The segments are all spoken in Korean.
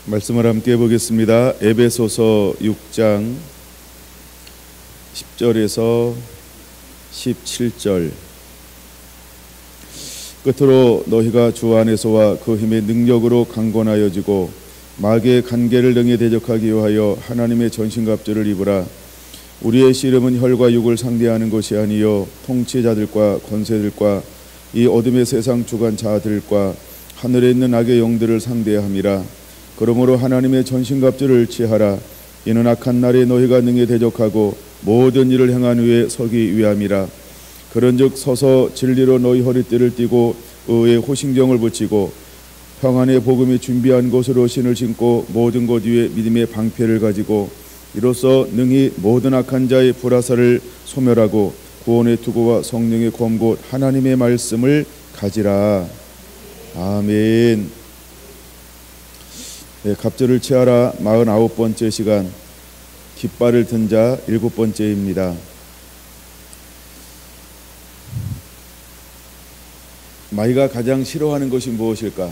말씀을 함께 보겠습니다. 에베소서 6장 10절에서 17절. 끝으로 너희가 주 안에서와 그 힘의 능력으로 강건하여지고 마귀의 간계를 능히 대적하기 위하여 하나님의 전신갑주를 입으라. 우리의 씨름은 혈과 육을 상대하는 것이 아니요 통치자들과 권세들과 이 어둠의 세상 주관자들과 하늘에 있는 악의 영들을 상대함이라. 그러므로 하나님의 전신갑주를 취하라. 이는 악한 날에 너희가 능히 대적하고 모든 일을 행한 후에 서기 위함이라. 그런즉 서서 진리로 너희 허리띠를 띠고 의의 호신경을 붙이고 평안의 복음이 준비한 곳으로 신을 신고 모든 것 위에 믿음의 방패를 가지고 이로써 능히 모든 악한 자의 불화살을 소멸하고 구원의 투구와 성령의 검 곧 하나님의 말씀을 가지라. 아멘. 네, 갑주를 취하라 49번째 시간, 깃발을 든 자 7번째입니다. 마귀가 가장 싫어하는 것이 무엇일까?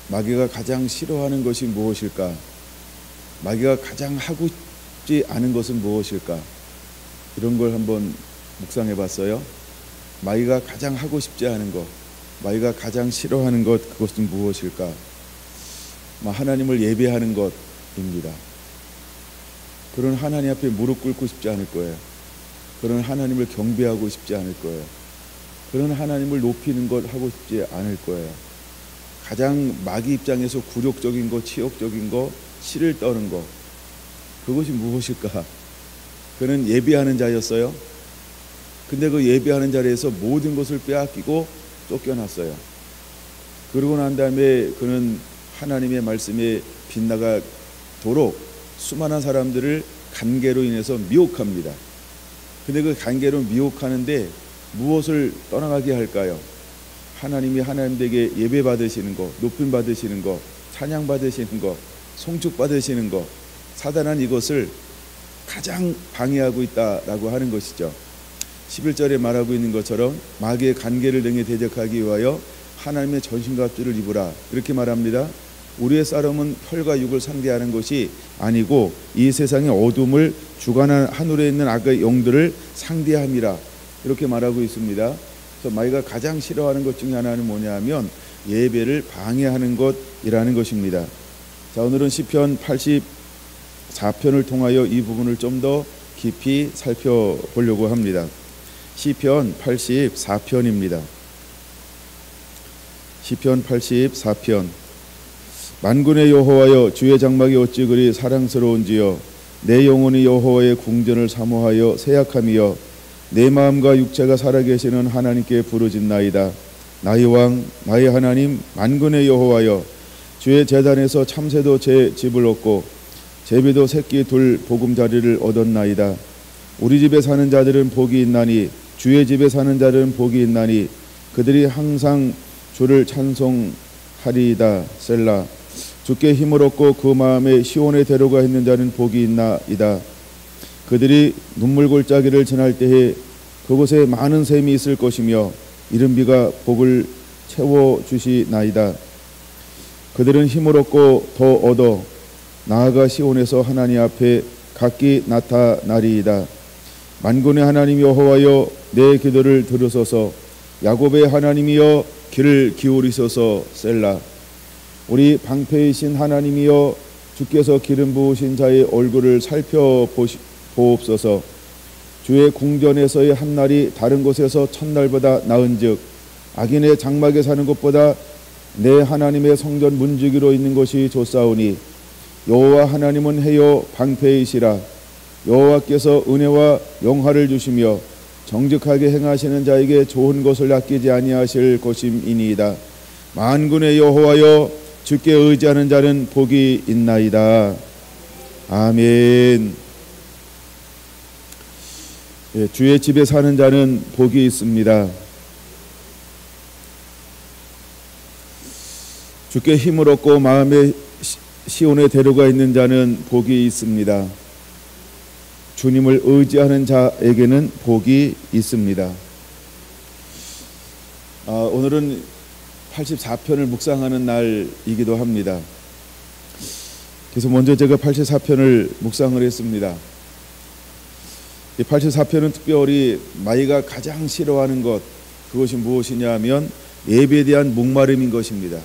마귀가 가장 싫어하는 것이 무엇일까? 마귀가 가장 하고 싶지 않은 것은 무엇일까? 이런 걸 한번 묵상해 봤어요. 마귀가 가장 하고 싶지 않은 것, 마귀가 가장 싫어하는 것, 그것은 무엇일까? 하나님을 예배하는 것입니다. 그런 하나님 앞에 무릎 꿇고 싶지 않을 거예요. 그런 하나님을 경배하고 싶지 않을 거예요. 그런 하나님을 높이는 것 하고 싶지 않을 거예요. 가장 마귀 입장에서 굴욕적인 것, 치욕적인 것, 씨를 떠는 것, 그것이 무엇일까? 그는 예배하는 자였어요. 근데 그 예배하는 자리에서 모든 것을 빼앗기고 쫓겨났어요. 그러고 난 다음에 그는 하나님의 말씀에 빗나가도록 수많은 사람들을 간계로 인해서 미혹합니다. 근데 그 간계로 미혹하는데 무엇을 떠나가게 할까요? 하나님이 하나님에게 예배 받으시는 것, 높임 받으시는 것, 찬양 받으시는 것, 송축 받으시는 것, 사단은 이것을 가장 방해하고 있다라고 하는 것이죠. 11절에 말하고 있는 것처럼 마귀의 간계를 등에 대적하기 위하여 하나님의 전신갑주를 입으라, 이렇게 말합니다. 우리의 싸움은 혈과 육을 상대하는 것이 아니고 이 세상의 어둠을 주관한 하늘에 있는 악의 영들을 상대함이라, 이렇게 말하고 있습니다. 그래서 마귀가 가장 싫어하는 것 중에 하나는 뭐냐면 예배를 방해하는 것이라는 것입니다. 자, 오늘은 시편 84편을 통하여 이 부분을 좀 더 깊이 살펴보려고 합니다. 시편 84편입니다. 시편 84편. 만군의 여호와여, 주의 장막이 어찌 그리 사랑스러운지요. 내 영혼이 여호와의 궁전을 사모하여 새약함이여. 내 마음과 육체가 살아계시는 하나님께 부르짖나이다. 나의 왕, 나의 하나님, 만군의 여호와여, 주의 제단에서 참새도 제 집을 얻고 제비도 새끼 둘 보금자리를 얻었나이다. 우리 집에 사는 자들은 복이 있나니, 주의 집에 사는 자들은 복이 있나니, 그들이 항상 주를 찬송하리이다. 셀라. 주께 힘을 얻고 그 마음에 시온에 데려가 있는 자는 복이 있나이다. 그들이 눈물 골짜기를 지날 때에 그곳에 많은 샘이 있을 것이며 이른 비가 복을 채워주시나이다. 그들은 힘을 얻고 더 얻어 나아가 시온에서 하나님 앞에 각기 나타나리이다. 만군의 하나님 여호와여, 내 기도를 들으소서. 야곱의 하나님이여, 귀를 기울이소서. 셀라. 우리 방패이신 하나님이여, 주께서 기름 부으신 자의 얼굴을 살펴보옵소서. 주의 궁전에서의 한날이 다른 곳에서 첫날보다 나은즉 악인의 장막에 사는 것보다 내 하나님의 성전 문지기로 있는 것이 좋사오니, 여호와 하나님은 해요 방패이시라. 여호와께서 은혜와 영화를 주시며 정직하게 행하시는 자에게 좋은 것을 아끼지 아니하실 것임이니이다. 만군의 여호와여, 주께 의지하는 자는 복이 있나이다. 아멘. 예, 주의 집에 사는 자는 복이 있습니다. 주께 힘을 얻고 마음의 시온에 데려가 있는 자는 복이 있습니다. 주님을 의지하는 자에게는 복이 있습니다. 오늘은 84편을 묵상하는 날이기도 합니다. 그래서 먼저 제가 84편을 묵상을 했습니다. 이 84편은 특별히 마귀가 가장 싫어하는 것, 그것이 무엇이냐 하면 예배에 대한 목마름인 것입니다.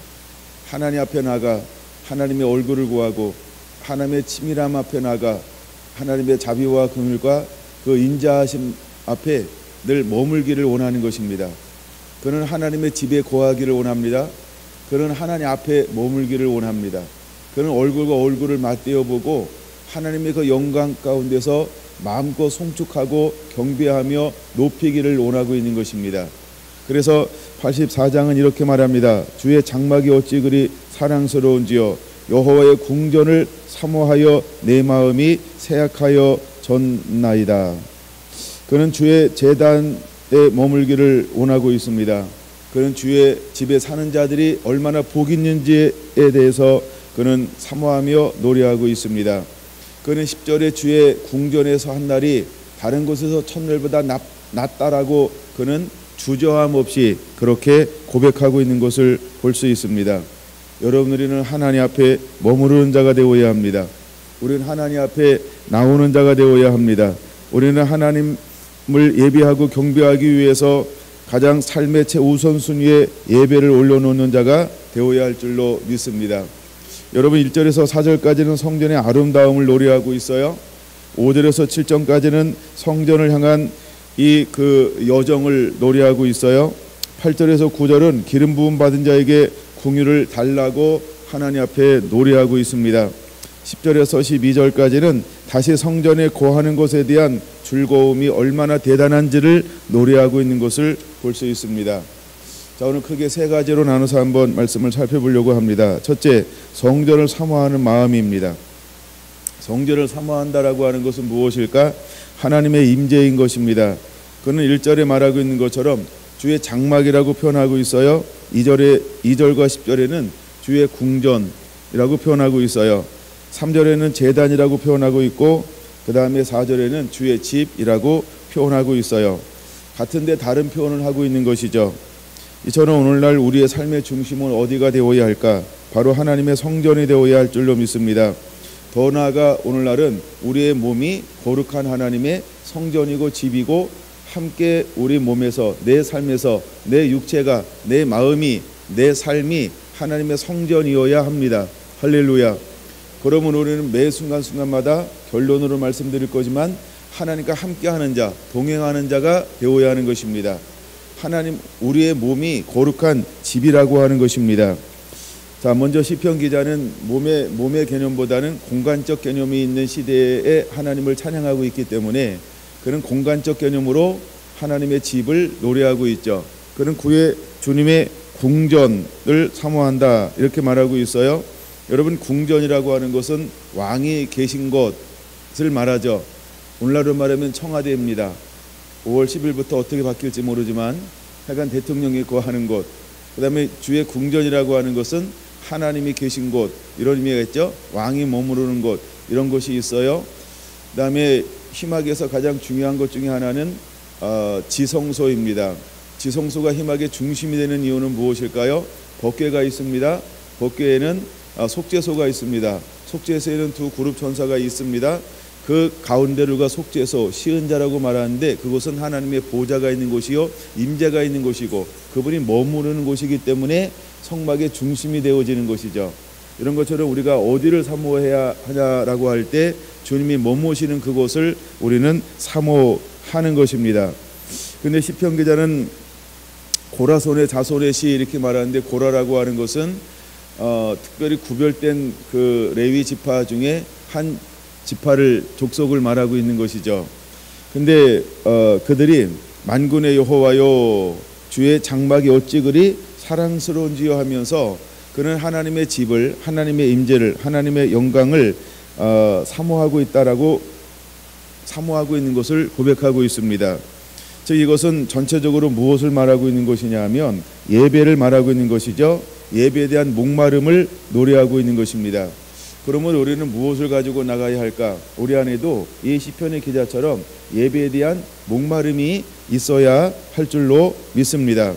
하나님 앞에 나가 하나님의 얼굴을 구하고 하나님의 치밀함 앞에 나가 하나님의 자비와 긍휼과 그 인자하심 앞에 늘 머물기를 원하는 것입니다. 그는 하나님의 집에 거하기를 원합니다. 그는 하나님 앞에 머물기를 원합니다. 그는 얼굴과 얼굴을 맞대어 보고 하나님의 그 영광 가운데서 마음껏 송축하고 경배하며 높이기를 원하고 있는 것입니다. 그래서 84장은 이렇게 말합니다. 주의 장막이 어찌 그리 사랑스러운지요, 여호와의 궁전을 사모하여 내 마음이 새약하여 졌나이다. 그는 주의 제단에 머물기를 원하고 있습니다. 그는 주의 집에 사는 자들이 얼마나 복 있는지에 대해서 그는 사모하며 노래하고 있습니다. 그는 10절에 주의 궁전에서 한 날이 다른 곳에서 첫날보다 낫다라고 그는 주저함 없이 그렇게 고백하고 있는 것을 볼 수 있습니다. 여러분, 우리는 하나님 앞에 머무르는 자가 되어야 합니다. 우리는 하나님 앞에 나오는 자가 되어야 합니다. 우리는 하나님을 예배하고 경배하기 위해서 가장 삶의 최우선순위에 예배를 올려놓는 자가 되어야 할 줄로 믿습니다. 여러분, 1절에서 4절까지는 성전의 아름다움을 노래하고 있어요. 5절에서 7절까지는 성전을 향한 이 그 여정을 노래하고 있어요. 8절에서 9절은 기름 부음 받은 자에게 궁유를 달라고 하나님 앞에 노래하고 있습니다. 10절에서 12절까지는 다시 성전에 거하는 것에 대한 즐거움이 얼마나 대단한지를 노래하고 있는 것을 볼 수 있습니다. 자, 오늘 크게 세 가지로 나눠서 한번 말씀을 살펴보려고 합니다. 첫째, 성전을 사모하는 마음입니다. 성전을 사모한다라고 하는 것은 무엇일까? 하나님의 임재인 것입니다. 그는 1절에 말하고 있는 것처럼 주의 장막이라고 표현하고 있어요. 2절과 10절에는 주의 궁전이라고 표현하고 있어요. 3절에는 제단이라고 표현하고 있고 그 다음에 4절에는 주의 집이라고 표현하고 있어요. 같은데 다른 표현을 하고 있는 것이죠. 저는 오늘날 우리의 삶의 중심은 어디가 되어야 할까? 바로 하나님의 성전이 되어야 할 줄로 믿습니다. 더 나아가 오늘날은 우리의 몸이 거룩한 하나님의 성전이고 집이고 함께 우리 몸에서, 내 삶에서, 내 육체가, 내 마음이, 내 삶이 하나님의 성전이어야 합니다. 할렐루야. 그러면 우리는 매 순간순간마다 결론으로 말씀드릴 거지만 하나님과 함께하는 자, 동행하는 자가 되어야 하는 것입니다. 하나님, 우리의 몸이 거룩한 집이라고 하는 것입니다. 자, 먼저 시편 기자는 몸의 개념보다는 공간적 개념이 있는 시대에 하나님을 찬양하고 있기 때문에 그는 공간적 개념으로 하나님의 집을 노래하고 있죠. 그는 주님의 궁전을 사모한다 이렇게 말하고 있어요. 여러분, 궁전이라고 하는 것은 왕이 계신 것을 말하죠. 오늘날로 말하면 청와대입니다. 5월 10일부터 어떻게 바뀔지 모르지만 하여간 대통령이 거하는 곳, 그 다음에 주의 궁전이라고 하는 것은 하나님이 계신 곳, 이런 의미가 있죠. 왕이 머무르는 곳, 이런 곳이 있어요. 그 다음에 희막에서 가장 중요한 것 중에 하나는 지성소입니다. 지성소가 희막의 중심이 되는 이유는 무엇일까요? 법궤가 있습니다. 법궤에는 속죄소가 있습니다. 속죄소에는 두 그룹 천사가 있습니다. 그 가운데로가 속죄소, 시은자라고 말하는데 그곳은 하나님의 보좌가 있는 곳이요 임재가 있는 곳이고 그분이 머무르는 곳이기 때문에 성막의 중심이 되어지는 것이죠. 이런 것처럼 우리가 어디를 사모해야 하냐라고 할 때 주님이 머무시는 그곳을 우리는 사모하는 것입니다. 근데 시편 기자는 고라손의 자손의 시 이렇게 말하는데, 고라라고 하는 것은 특별히 구별된 그 레위 지파 중에 한 지파를, 족속을 말하고 있는 것이죠. 근데 그들이 만군의 여호와여 주의 장막이 어찌 그리 사랑스러운지요 하면서 그는 하나님의 집을, 하나님의 임재를, 하나님의 영광을 사모하고 있는 것을 고백하고 있습니다. 즉 이것은 전체적으로 무엇을 말하고 있는 것이냐 하면 예배를 말하고 있는 것이죠. 예배에 대한 목마름을 노래하고 있는 것입니다. 그러면 우리는 무엇을 가지고 나가야 할까? 우리 안에도 이 시편의 기자처럼 예배에 대한 목마름이 있어야 할 줄로 믿습니다.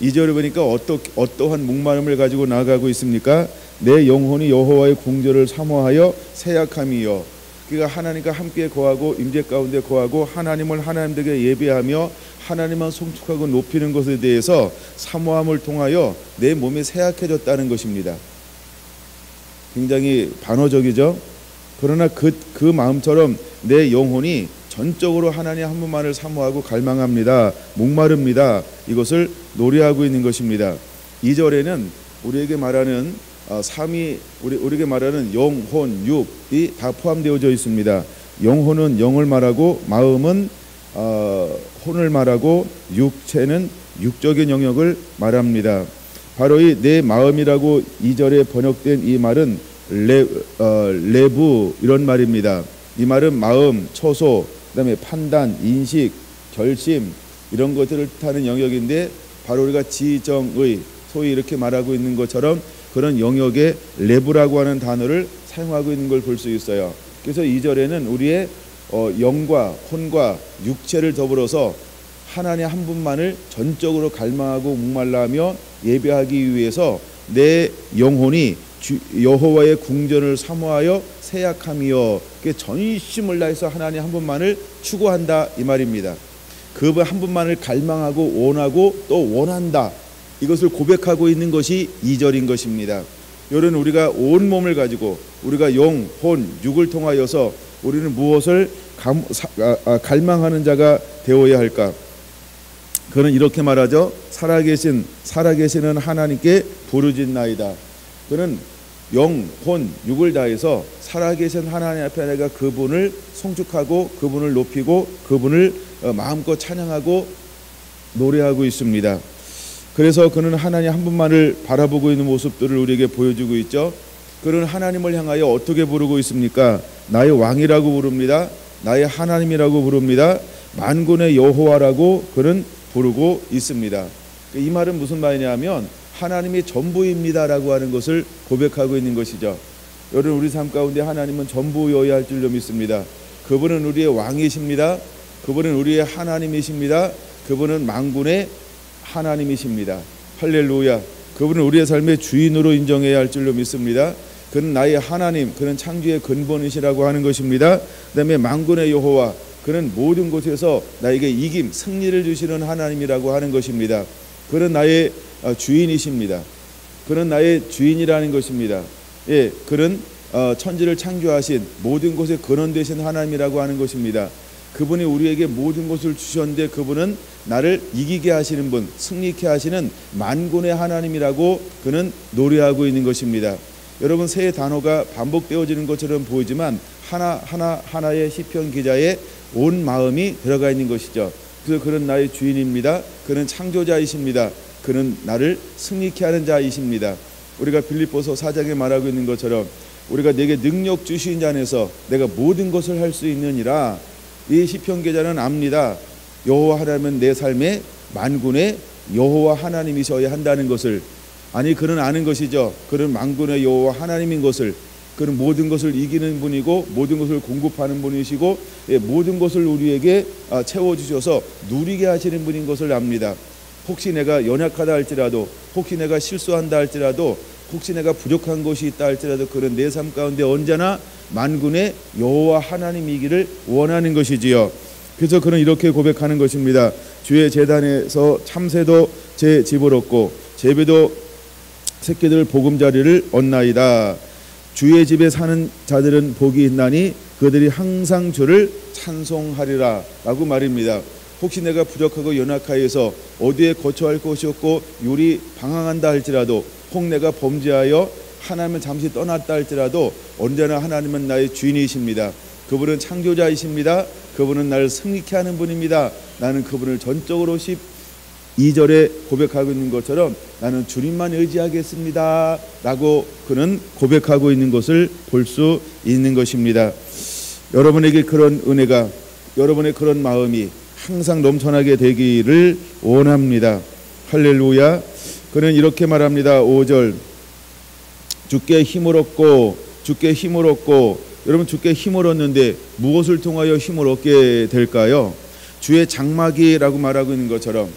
2절을 보니까 어떠한 목마름을 가지고 나아가고 있습니까? 내 영혼이 여호와의 궁전을 사모하여 새약함이요. 그러니까 하나님과 함께 거하고 임재 가운데 거하고 하나님을 하나님에게 예배하며 하나님만 송축하고 높이는 것에 대해서 사모함을 통하여 내 몸이 새약해졌다는 것입니다. 굉장히 반어적이죠. 그러나 그 마음처럼 내 영혼이 전적으로 하나님 한 분만을 사모하고 갈망합니다. 목마릅니다. 이것을 노래하고 있는 것입니다. 2절에는 우리에게 말하는 우리에게 말하는 영혼, 육이 다 포함되어져 있습니다. 영혼은 영을 말하고 마음은 혼을 말하고 육체는 육적인 영역을 말합니다. 바로 이 내 마음이라고 2절에 번역된 이 말은 레부 이런 말입니다. 이 말은 마음, 처소, 그다음에 판단, 인식, 결심 이런 것들을 뜻하는 영역인데 바로 우리가 지정의 소위 이렇게 말하고 있는 것처럼 그런 영역에 레부라고 하는 단어를 사용하고 있는 걸 볼 수 있어요. 그래서 2절에는 우리의 영과 혼과 육체를 더불어서 하나님 한 분만을 전적으로 갈망하고 목말라하며 예배하기 위해서 내 영혼이 여호와의 궁전을 사모하여 새약함이여 전심을 다해서 하나님 한 분만을 추구한다 이 말입니다. 그 한 분만을 갈망하고 원하고 또 원한다. 이것을 고백하고 있는 것이 2절인 것입니다. 여러분 우리가 온 몸을 가지고 우리가 영, 혼, 육을 통하여서 우리는 무엇을 갈망하는 자가 되어야 할까? 그는 이렇게 말하죠. 살아계시는 하나님께 부르짖나이다. 그는 영, 혼, 육을 다해서 살아계신 하나님 앞에 내가 그분을 송축하고 그분을 높이고 그분을 마음껏 찬양하고 노래하고 있습니다. 그래서 그는 하나님 한 분만을 바라보고 있는 모습들을 우리에게 보여주고 있죠. 그는 하나님을 향하여 어떻게 부르고 있습니까? 나의 왕이라고 부릅니다. 나의 하나님이라고 부릅니다. 만군의 여호와라고 그는 부르고 있습니다. 이 말은 무슨 말이냐면 하나님이 전부입니다라고 하는 것을 고백하고 있는 것이죠. 여러분 우리 삶 가운데 하나님은 전부여야 할 줄로 믿습니다. 그분은 우리의 왕이십니다. 그분은 우리의 하나님이십니다. 그분은 만군의 하나님이십니다. 할렐루야. 그분은 우리의 삶의 주인으로 인정해야 할 줄로 믿습니다. 그는 나의 하나님, 그는 창조의 근본이시라고 하는 것입니다. 그 다음에 만군의 여호와, 그는 모든 곳에서 나에게 이김, 승리를 주시는 하나님이라고 하는 것입니다. 그는 나의 주인이십니다. 그는 나의 주인이라는 것입니다. 예, 그는 천지를 창조하신 모든 곳에 근원 되신 하나님이라고 하는 것입니다. 그분이 우리에게 모든 것을 주셨는데 그분은 나를 이기게 하시는 분, 승리케 하시는 만군의 하나님이라고 그는 노래하고 있는 것입니다. 여러분 세 단어가 반복되어지는 것처럼 보이지만 하나의 시편 기자의 온 마음이 들어가 있는 것이죠. 그래서 그는 나의 주인입니다. 그는 창조자이십니다. 그는 나를 승리케 하는 자이십니다. 우리가 빌립보서 4장에 말하고 있는 것처럼 우리가 내게 능력 주신 자 안에서 내가 모든 것을 할 수 있느니라. 이 시편 기자는 압니다. 여호와 하나님은 내 삶의 만군의 여호와 하나님이셔야 한다는 것을. 아니 그는 아는 것이죠. 그는 만군의 여호와 하나님인 것을. 그는 모든 것을 이기는 분이고 모든 것을 공급하는 분이시고 모든 것을 우리에게 채워주셔서 누리게 하시는 분인 것을 압니다. 혹시 내가 연약하다 할지라도, 혹시 내가 실수한다 할지라도, 혹시 내가 부족한 것이 있다 할지라도 그는 내 삶 가운데 언제나 만군의 여호와 하나님이기를 원하는 것이지요. 그래서 그는 이렇게 고백하는 것입니다. 주의 제단에서 참새도 제 집을 얻고 제비도 새끼들 보금자리를 얻나이다. 주의 집에 사는 자들은 복이 있나니 그들이 항상 주를 찬송하리라 라고 말입니다. 혹시 내가 부족하고 연약하여서 어디에 거처할 곳이 없고 요리 방황한다 할지라도, 혹 내가 범죄하여 하나님을 잠시 떠났다 할지라도 언제나 하나님은 나의 주인이십니다. 그분은 창조자이십니다. 그분은 나를 승리케 하는 분입니다. 나는 그분을 전적으로 12절에 고백하고 있는 것처럼 나는 주님만 의지하겠습니다 라고 그는 고백하고 있는 것을 볼 수 있는 것입니다. 여러분에게 그런 은혜가, 여러분의 그런 마음이 항상 넘쳐나게 되기를 원합니다. 할렐루야. 그는 이렇게 말합니다. 5절 주께 힘을 얻고, 주께 힘을 얻고. 여러분 주께 힘을 얻는데 무엇을 통하여 힘을 얻게 될까요? 주의 장막이라고 말하고 있는 것처럼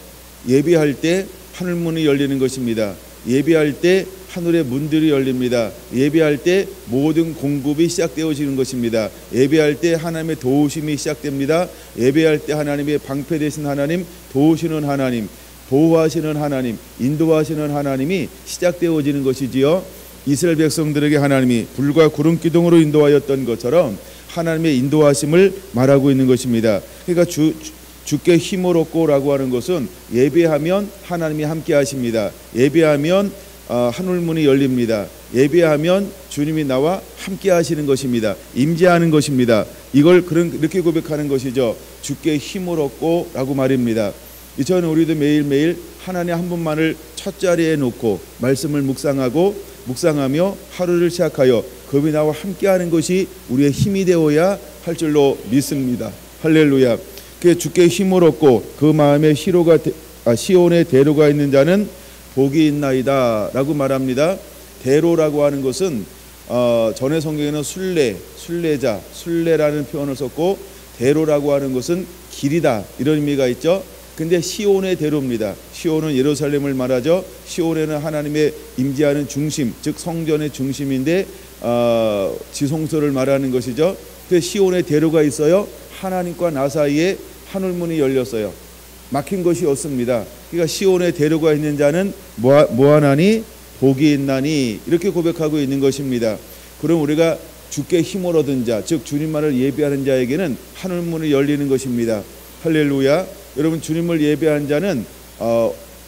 예배할 때 하늘문이 열리는 것입니다. 예배할 때 하늘의 문들이 열립니다. 예배할 때 모든 공급이 시작되어지는 것입니다. 예배할 때 하나님의 도우심이 시작됩니다. 예배할 때 하나님의 방패 되신 하나님, 도우시는 하나님, 보호하시는 하나님, 인도하시는 하나님이 시작되어지는 것이지요. 이스라엘 백성들에게 하나님이 불과 구름 기둥으로 인도하였던 것처럼 하나님의 인도하심을 말하고 있는 것입니다. 그러니까 주께 힘을 얻고라고 하는 것은 예배하면 하나님이 함께 하십니다. 예배하면 하늘문이 열립니다. 예배하면 주님이 나와 함께 하시는 것입니다. 임재하는 것입니다. 이걸 그렇게 고백하는 것이죠. 주께 힘을 얻고라고 말입니다. 이처럼 우리도 매일매일 하나님 한 분만을 첫 자리에 놓고 말씀을 묵상하며 하루를 시작하여 그분이 나와 함께하는 것이 우리의 힘이 되어야 할 줄로 믿습니다. 할렐루야. 그 주께 힘을 얻고 그 마음에 시온의 대로가 있는 자는 복이 있나이다 라고 말합니다. 대로라고 하는 것은 전에 성경에는 순례자, 순례라는 표현을 썼고 대로라고 하는 것은 길이다 이런 의미가 있죠. 근데 시온의 대로입니다. 시온은 예루살렘을 말하죠. 시온에는 하나님의 임재하는 중심, 즉 성전의 중심인데 지성소를 말하는 것이죠. 그 시온의 대로가 있어요. 하나님과 나 사이에 하늘문이 열렸어요. 막힌 것이 없습니다. 그러니까 시온의 대로가 있는 자는 뭐하나니 복이 있나니 이렇게 고백하고 있는 것입니다. 그럼 우리가 주께 힘을 얻은 자, 즉 주님만을 예배하는 자에게는 하늘문이 열리는 것입니다. 할렐루야. 여러분, 주님을 예배한 자는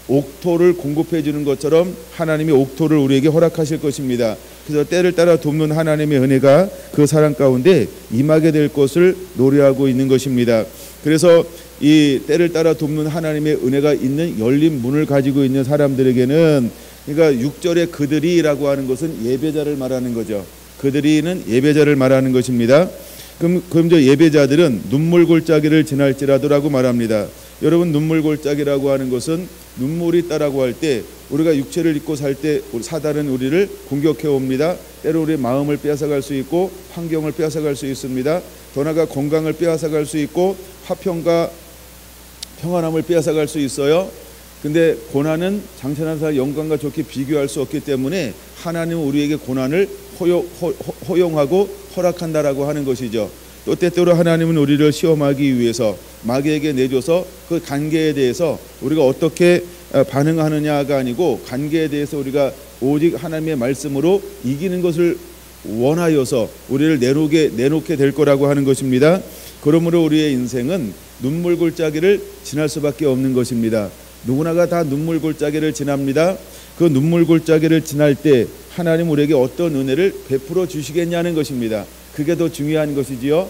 옥토를 공급해 주는 것처럼 하나님이 옥토를 우리에게 허락하실 것입니다. 그래서 때를 따라 돕는 하나님의 은혜가 그 사람 가운데 임하게 될 것을 노래하고 있는 것입니다. 그래서 이 때를 따라 돕는 하나님의 은혜가 있는 열린 문을 가지고 있는 사람들에게는, 그러니까 6절에 그들이라고 하는 것은 예배자를 말하는 거죠. 그들이는 예배자를 말하는 것입니다. 그럼 저 예배자들은 눈물 골짜기를 지날지라도라고 말합니다. 여러분, 눈물 골짜기라고 하는 것은 눈물이 있다라고 할 때 우리가 육체를 입고 살 때 사단은 우리를 공격해 옵니다. 때로 우리의 마음을 빼앗아갈 수 있고 환경을 빼앗아갈 수 있습니다. 더 나아가 건강을 빼앗아갈 수 있고 화평과 평안함을 빼앗아갈 수 있어요. 근데 고난은 장천한사 영광과 좋게 비교할 수 없기 때문에 하나님은 우리에게 고난을 허용하고 허락한다라고 하는 것이죠. 또 때때로 하나님은 우리를 시험하기 위해서 마귀에게 내줘서 그 관계에 대해서 우리가 어떻게 반응하느냐가 아니고 관계에 대해서 우리가 오직 하나님의 말씀으로 이기는 것을 원하여서 우리를 내놓게 될 거라고 하는 것입니다. 그러므로 우리의 인생은 눈물 골짜기를 지날 수밖에 없는 것입니다. 누구나가 다 눈물 골짜기를 지납니다. 그 눈물 골짜기를 지날 때 하나님 우리에게 어떤 은혜를 베풀어 주시겠냐는 것입니다. 그게 더 중요한 것이지요.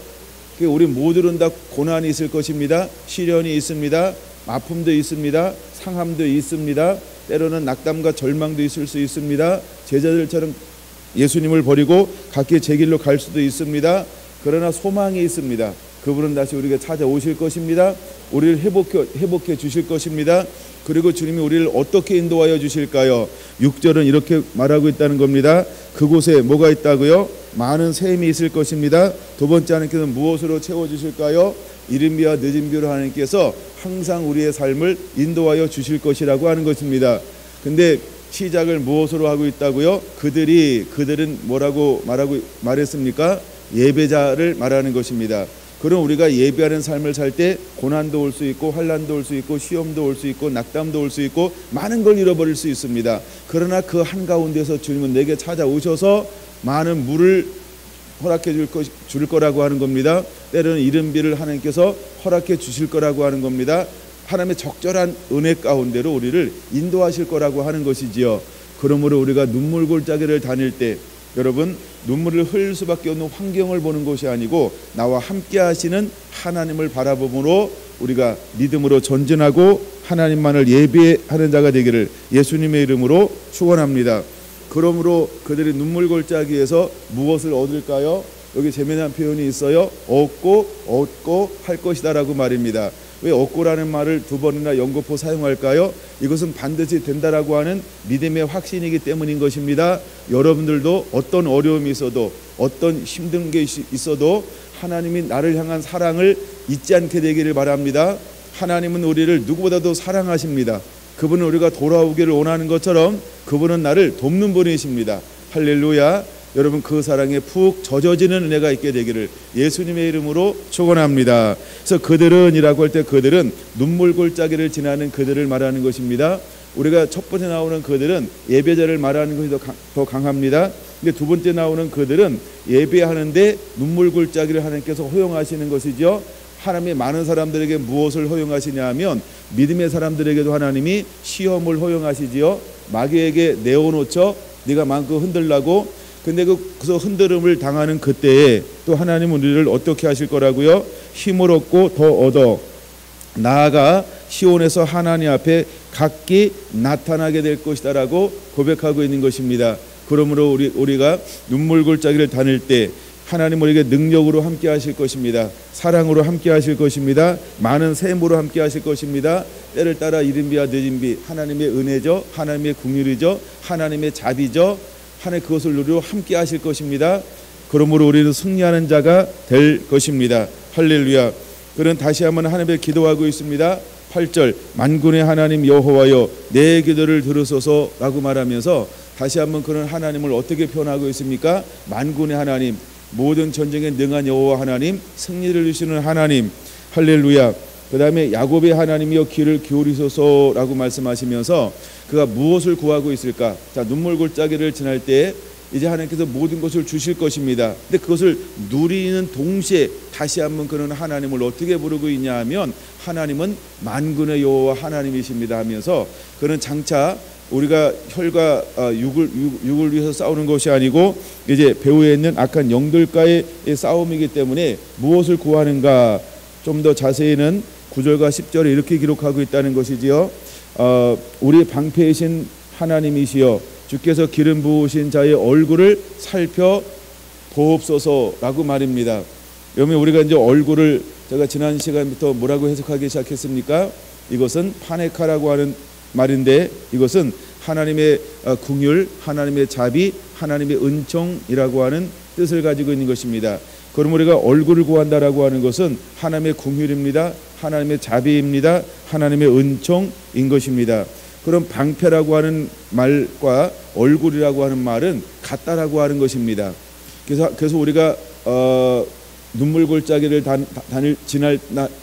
우리 모두는 다 고난이 있을 것입니다. 시련이 있습니다. 아픔도 있습니다. 상함도 있습니다. 때로는 낙담과 절망도 있을 수 있습니다. 제자들처럼 예수님을 버리고 각기 제 길로 갈 수도 있습니다. 그러나 소망이 있습니다. 그분은 다시 우리에게 찾아오실 것입니다. 우리를 회복해 주실 것입니다. 그리고 주님이 우리를 어떻게 인도하여 주실까요? 6절은 이렇게 말하고 있다는 겁니다. 그곳에 뭐가 있다고요? 많은 샘이 있을 것입니다. 두 번째, 하나님께서는 무엇으로 채워주실까요? 이른 비와 늦은 비로 하나님께서 항상 우리의 삶을 인도하여 주실 것이라고 하는 것입니다. 근데 시작을 무엇으로 하고 있다고요? 그들은 뭐라고 말했습니까? 예배자를 말하는 것입니다. 그럼 우리가 예배하는 삶을 살 때 고난도 올 수 있고 환난도 올 수 있고 시험도 올 수 있고 낙담도 올 수 있고 많은 걸 잃어버릴 수 있습니다. 그러나 그 한가운데서 주님은 내게 찾아오셔서 많은 물을 허락해 줄 거라고 하는 겁니다. 때로는 이른 비를 하나님께서 허락해 주실 거라고 하는 겁니다. 하나님의 적절한 은혜 가운데로 우리를 인도하실 거라고 하는 것이지요. 그러므로 우리가 눈물 골짜기를 다닐 때 여러분, 눈물을 흘릴 수밖에 없는 환경을 보는 것이 아니고 나와 함께 하시는 하나님을 바라봄으로 우리가 믿음으로 전진하고 하나님만을 예배하는 자가 되기를 예수님의 이름으로 축원합니다. 그러므로 그들이 눈물 골짜기에서 무엇을 얻을까요? 여기 재미난 표현이 있어요. 얻고 할 것이다라고 말입니다. 왜 얻고라는 말을 두 번이나 연거푸 사용할까요? 이것은 반드시 된다라고 하는 믿음의 확신이기 때문인 것입니다. 여러분들도 어떤 어려움이 있어도 어떤 힘든 게 있어도 하나님이 나를 향한 사랑을 잊지 않게 되기를 바랍니다. 하나님은 우리를 누구보다도 사랑하십니다. 그분은 우리가 돌아오기를 원하는 것처럼 그분은 나를 돕는 분이십니다. 할렐루야. 여러분, 그 사랑에 푹 젖어지는 은혜가 있게 되기를 예수님의 이름으로 축원합니다. 그래서 그들은 이라고 할 때 그들은 눈물 골짜기를 지나는 그들을 말하는 것입니다. 우리가 첫 번째 나오는 그들은 예배자를 말하는 것이 더 강합니다. 근데 두 번째 나오는 그들은 예배하는데 눈물 골짜기를 하나님께서 허용하시는 것이죠. 하나님이 많은 사람들에게 무엇을 허용하시냐 하면 믿음의 사람들에게도 하나님이 시험을 허용하시지요. 마귀에게 내어놓죠. 네가 마음껏 흔들라고. 근데 그래서 흔들음을 당하는 그때에 또 하나님은 우리를 어떻게 하실 거라고요? 힘을 얻고 더 얻어 나아가 시온에서 하나님 앞에 각기 나타나게 될 것이다 라고 고백하고 있는 것입니다. 그러므로 우리가 눈물 골짜기를 다닐 때 하나님 우리에게 능력으로 함께 하실 것입니다. 사랑으로 함께 하실 것입니다. 많은 샘으로 함께 하실 것입니다. 때를 따라 이른 비와 늦은 비, 하나님의 은혜죠. 하나님의 긍휼이죠. 하나님의 자비죠. 하나님 그것을 누리러 함께 하실 것입니다. 그러므로 우리는 승리하는 자가 될 것입니다. 할렐루야. 그는 다시 한번 하나님께 기도하고 있습니다. 8절 만군의 하나님 여호와여 내 기도를 들으소서 라고 말하면서 다시 한번 그는 하나님을 어떻게 표현하고 있습니까? 만군의 하나님, 모든 전쟁에 능한 여호와 하나님, 승리를 주시는 하나님. 할렐루야. 그 다음에 야곱의 하나님이여 귀를 기울이소서라고 말씀하시면서 그가 무엇을 구하고 있을까? 자, 눈물 골짜기를 지날 때 이제 하나님께서 모든 것을 주실 것입니다. 근데 그것을 누리는 동시에 다시 한번 그는 하나님을 어떻게 부르고 있냐 하면 하나님은 만군의 여호와 하나님이십니다 하면서 그는 장차 우리가 혈과 육을 위해서 싸우는 것이 아니고 이제 배후에 있는 악한 영들과의 싸움이기 때문에 무엇을 구하는가? 좀 더 자세히는 9절과 10절에 이렇게 기록하고 있다는 것이지요. 우리 방패이신 하나님이시여 주께서 기름 부으신 자의 얼굴을 살펴 보옵소서라고 말입니다. 여러분, 우리가 이제 얼굴을 제가 지난 시간부터 뭐라고 해석하기 시작했습니까? 이것은 파네카라고 하는 말인데 이것은 하나님의 긍휼, 하나님의 자비, 하나님의 은총이라고 하는 뜻을 가지고 있는 것입니다. 그럼 우리가 얼굴을 구한다라고 하는 것은 하나님의 긍휼입니다. 하나님의 자비입니다. 하나님의 은총인 것입니다. 그럼 방패라고 하는 말과 얼굴이라고 하는 말은 같다라고 하는 것입니다. 그래서 우리가 눈물 골짜기를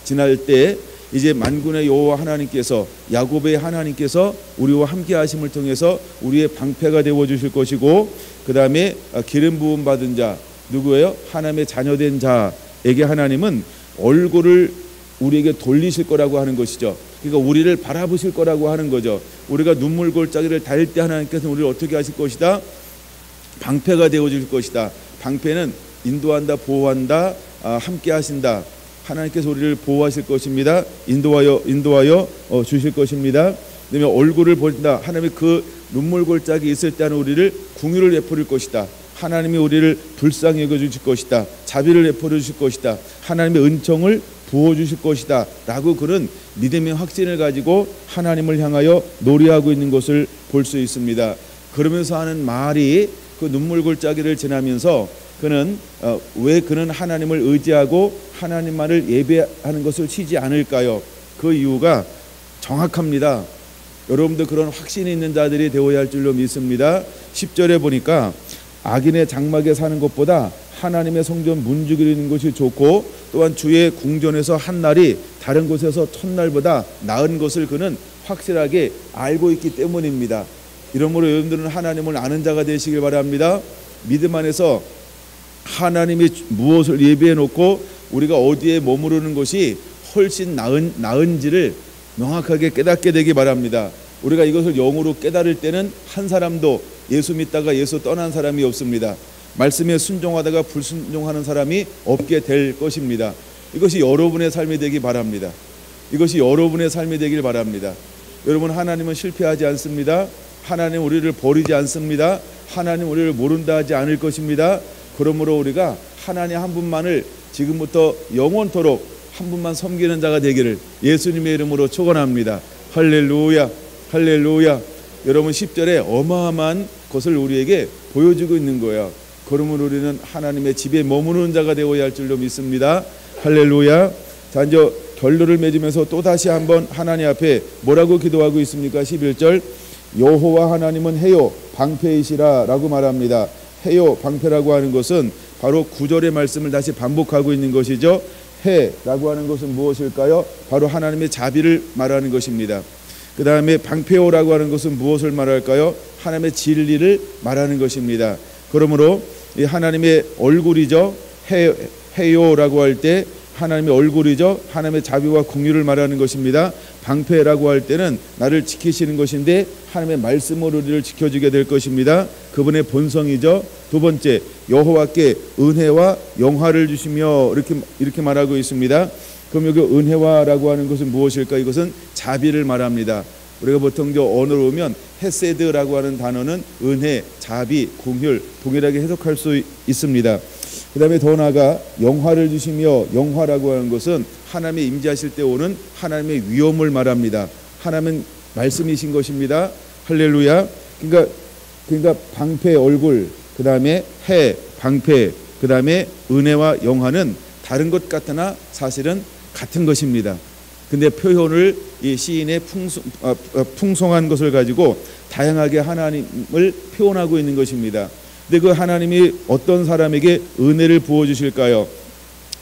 지날 때 이제 만군의 여호와 하나님께서 야곱의 하나님께서 우리와 함께 하심을 통해서 우리의 방패가 되어 주실 것이고 그 다음에 기름 부음 받은 자 누구예요? 하나님의 자녀된 자에게 하나님은 얼굴을 우리에게 돌리실 거라고 하는 것이죠. 그러니까 우리를 바라보실 거라고 하는 거죠. 우리가 눈물 골짜기를 다닐 때 하나님께서 우리를 어떻게 하실 것이다? 방패가 되어 주실 것이다. 방패는 인도한다, 보호한다, 함께 하신다. 하나님께서 우리를 보호하실 것입니다. 인도하여 주실 것입니다. 그다음에 얼굴을 보신다. 하나님의 그 눈물 골짜기 있을 때는 우리를 긍휼을 베풀 것이다. 하나님이 우리를 불쌍히 여겨 주실 것이다. 자비를 베풀어 주실 것이다. 하나님의 은총을 부어 주실 것이다 라고 그는 믿음의 확신을 가지고 하나님을 향하여 노래하고 있는 것을 볼 수 있습니다. 그러면서 하는 말이 그 눈물 골짜기를 지나면서 그는 왜 그는 하나님을 의지하고 하나님만을 예배하는 것을 쉬지 않을까요? 그 이유가 정확합니다. 여러분도 그런 확신이 있는 자들이 되어야 할 줄로 믿습니다. 10절에 보니까 악인의 장막에 사는 것보다 하나님의 성전 문지기를 있는 것이 좋고 또한 주의 궁전에서 한 날이 다른 곳에서 첫날보다 나은 것을 그는 확실하게 알고 있기 때문입니다. 이러므로 여러분들은 하나님을 아는 자가 되시길 바랍니다. 믿음 안에서 하나님이 무엇을 예비해 놓고 우리가 어디에 머무르는 것이 훨씬 나은지를 명확하게 깨닫게 되기 바랍니다. 우리가 이것을 영으로 깨달을 때는 한 사람도 예수 믿다가 예수 떠난 사람이 없습니다. 말씀에 순종하다가 불순종하는 사람이 없게 될 것입니다. 이것이 여러분의 삶이 되기 바랍니다. 이것이 여러분의 삶이 되길 바랍니다. 여러분, 하나님은 실패하지 않습니다. 하나님 우리를 버리지 않습니다. 하나님 우리를 모른다 하지 않을 것입니다. 그러므로 우리가 하나님 한 분만을 지금부터 영원토록 한 분만 섬기는 자가 되기를 예수님의 이름으로 축원합니다. 할렐루야, 할렐루야. 여러분, 10절에 어마어마한 것을 우리에게 보여주고 있는 거예요. 그러므로 우리는 하나님의 집에 머무르는 자가 되어야 할 줄로 믿습니다. 할렐루야. 자, 이제 결론을 맺으면서 또다시 한번 하나님 앞에 뭐라고 기도하고 있습니까? 11절 여호와 하나님은 해요 방패이시라 라고 말합니다. 해요 방패라고 하는 것은 바로 9절의 말씀을 다시 반복하고 있는 것이죠. 해라고 하는 것은 무엇일까요? 바로 하나님의 자비를 말하는 것입니다. 그 다음에 방패요라고 하는 것은 무엇을 말할까요? 하나님의 진리를 말하는 것입니다. 그러므로 이 하나님의 얼굴이죠. 해요라고 할 때 하나님의 얼굴이죠. 하나님의 자비와 긍휼을 말하는 것입니다. 방패라고 할 때는 나를 지키시는 것인데 하나님의 말씀으로 우리를 지켜주게 될 것입니다. 그분의 본성이죠. 두 번째 여호와께 은혜와 영화를 주시며 이렇게 말하고 있습니다. 그럼 여기 은혜와라고 하는 것은 무엇일까? 이것은 자비를 말합니다. 우리가 보통 언어로 보면 헤세드라고 하는 단어는 은혜, 자비, 긍휼 동일하게 해석할 수 있습니다. 그 다음에 더 나아가 영화를 주시며 영화라고 하는 것은 하나님의 임재하실 때 오는 하나님의 위엄을 말합니다. 하나님은 말씀이신 것입니다. 할렐루야. 그러니까 방패 얼굴, 그 다음에 해, 방패, 그 다음에 은혜와 영화는 다른 것 같으나 사실은 같은 것입니다. 근데 표현을 이 시인의 풍성한 것을 가지고 다양하게 하나님을 표현하고 있는 것입니다. 근데 그 하나님이 어떤 사람에게 은혜를 부어주실까요?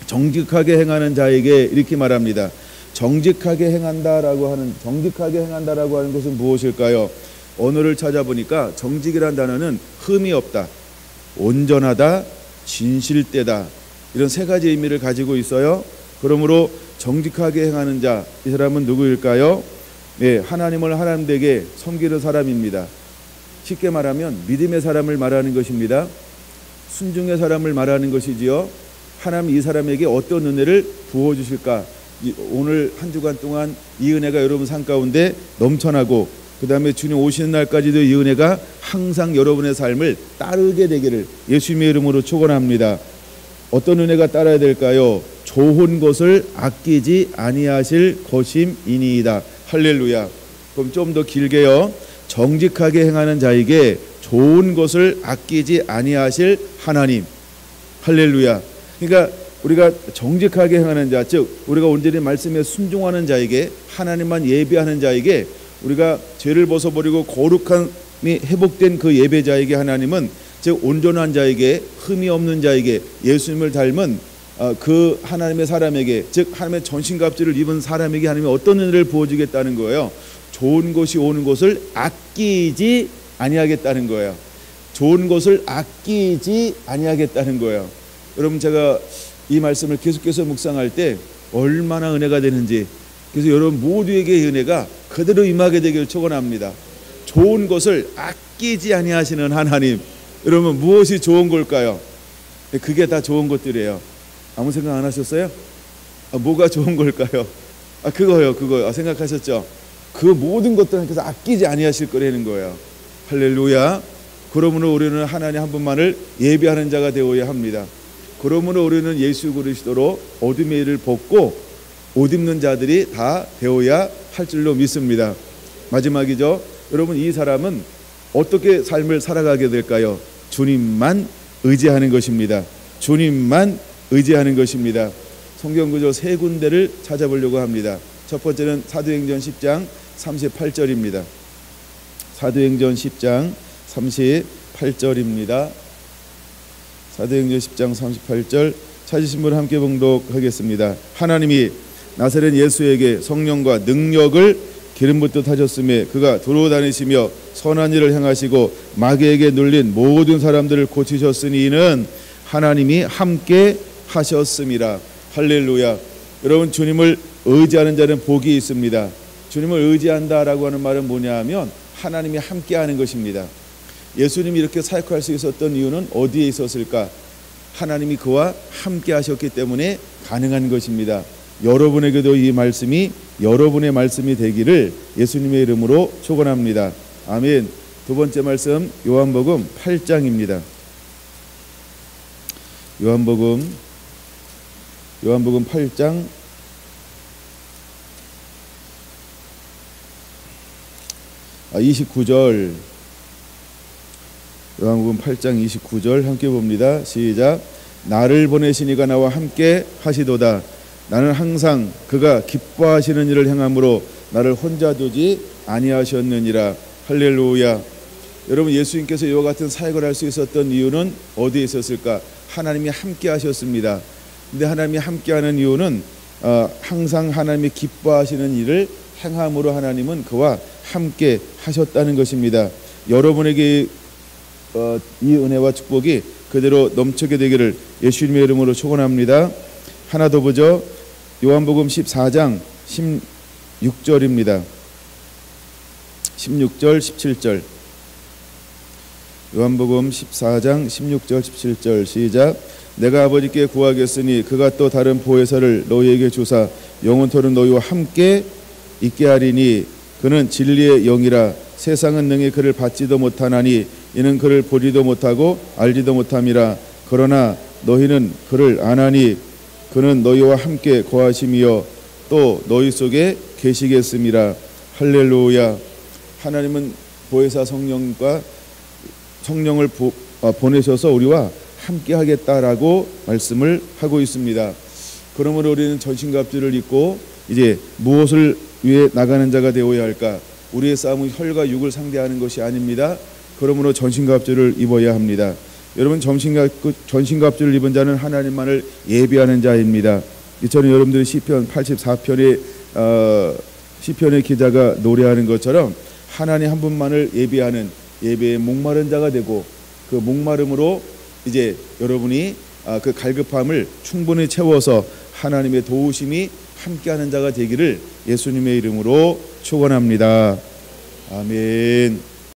정직하게 행하는 자에게 이렇게 말합니다. 정직하게 행한다라고 하는 것은 무엇일까요? 언어를 찾아보니까 정직이란 단어는 흠이 없다, 온전하다, 진실되다 이런 세 가지 의미를 가지고 있어요. 그러므로 정직하게 행하는 자, 이 사람은 누구일까요? 네, 하나님을 하나님되게 섬기는 사람입니다. 쉽게 말하면 믿음의 사람을 말하는 것입니다. 순종의 사람을 말하는 것이지요. 하나님 이 사람에게 어떤 은혜를 부어주실까? 오늘 한 주간 동안 이 은혜가 여러분 삶 가운데 넘쳐나고 그 다음에 주님 오시는 날까지도 이 은혜가 항상 여러분의 삶을 따르게 되기를 예수님의 이름으로 축원합니다. 어떤 은혜가 따라야 될까요? 좋은 것을 아끼지 아니하실 것임이니이다. 할렐루야. 그럼 좀 더 길게요. 정직하게 행하는 자에게 좋은 것을 아끼지 아니하실 하나님. 할렐루야. 그러니까 우리가 정직하게 행하는 자, 즉 우리가 온전히 말씀에 순종하는 자에게, 하나님만 예배하는 자에게, 우리가 죄를 벗어버리고 거룩함이 회복된 그 예배자에게 하나님은, 즉 온전한 자에게, 흠이 없는 자에게, 예수님을 닮은 그 하나님의 사람에게, 즉 하나님의 전신갑주를 입은 사람에게 하나님이 어떤 은혜를 부어주겠다는 거예요? 좋은 것이 오는 것을 아끼지 아니하겠다는 거예요. 좋은 것을 아끼지 아니하겠다는 거예요. 여러분, 제가 이 말씀을 계속해서 묵상할 때 얼마나 은혜가 되는지, 그래서 여러분 모두에게 은혜가 그대로 임하게 되기를 축원합니다. 좋은 것을 아끼지 아니하시는 하나님. 여러분, 무엇이 좋은 걸까요? 그게 다 좋은 것들이에요. 아무 생각 안 하셨어요? 뭐가 좋은 걸까요? 그거요. 생각하셨죠? 그 모든 것들은 그래서 아끼지 아니하실 거라는 거예요. 할렐루야. 그러므로 우리는 하나님 한 분만을 예배하는 자가 되어야 합니다. 그러므로 우리는 예수 그리스도로 어둠의 일을 벗고 옷 입는 자들이 다 되어야 할 줄로 믿습니다. 마지막이죠. 여러분, 이 사람은 어떻게 삶을 살아가게 될까요? 주님만 의지하는 것입니다. 주님만 의지하는 것입니다. 성경 구절 세 군데를 찾아보려고 합니다. 첫 번째는 사도행전 10장 38절입니다. 사도행전 10장 38절입니다. 사도행전 10장 38절 찾으신 분 함께 봉독하겠습니다. 하나님이 나사렛 예수에게 성령과 능력을 기름 붓듯 하셨음에 그가 두루 다니시며 선한 일을 행하시고 마귀에게 눌린 모든 사람들을 고치셨으니 이는 하나님이 함께 하셨음이라. 할렐루야. 여러분, 주님을 의지하는 자는 복이 있습니다. 주님을 의지한다라고 하는 말은 뭐냐 하면 하나님이 함께 하는 것입니다. 예수님이 이렇게 사역할 수 있었던 이유는 어디에 있었을까? 하나님이 그와 함께 하셨기 때문에 가능한 것입니다. 여러분에게도 이 말씀이 여러분의 말씀이 되기를 예수님의 이름으로 축원합니다. 아멘. 두 번째 말씀 요한복음 8장입니다. 요한복음 8장 29절. 요한복음 8장 29절 함께 봅니다. 시작. 나를 보내신 이가 나와 함께 하시도다. 나는 항상 그가 기뻐하시는 일을 행함으로 나를 혼자 두지 아니하셨느니라. 할렐루야. 여러분, 예수님께서 이와 같은 사역을 할 수 있었던 이유는 어디에 있었을까? 하나님이 함께 하셨습니다. 근데 하나님이 함께하는 이유는 항상 하나님이 기뻐하시는 일을 행함으로 하나님은 그와 함께 하셨다는 것입니다. 여러분에게 이 은혜와 축복이 그대로 넘치게 되기를 예수님의 이름으로 축원합니다. 하나 더 보죠. 요한복음 14장 16절입니다. 16절 17절. 요한복음 14장 16절 17절 시작. 내가 아버지께 구하겠으니 그가 또 다른 보혜사를 너희에게 주사 영원토록 너희와 함께 있게 하리니 그는 진리의 영이라. 세상은 능히 그를 받지도 못하나니 이는 그를 보지도 못하고 알지도 못함이라. 그러나 너희는 그를 아나니 그는 너희와 함께 거하심이여 또 너희 속에 계시겠음이라. 할렐루야. 하나님은 보혜사 성령을 보내셔서 우리와 함께 하겠다라고 말씀을 하고 있습니다. 그러므로 우리는 전신갑주를 입고 이제 무엇을 위해 나가는 자가 되어야 할까? 우리의 싸움은 혈과 육을 상대하는 것이 아닙니다. 그러므로 전신갑주를 입어야 합니다. 여러분, 전신갑주를 입은 자는 하나님만을 예배하는 자입니다. 이처럼 여러분들이 시편 84편의 시편의 기자가 노래하는 것처럼 하나님 한 분만을 예배하는 예배에 목마른 자가 되고 그 목마름으로 이제 여러분이 그 갈급함을 충분히 채워서 하나님의 도우심이 함께하는 자가 되기를 예수님의 이름으로 축원합니다. 아멘.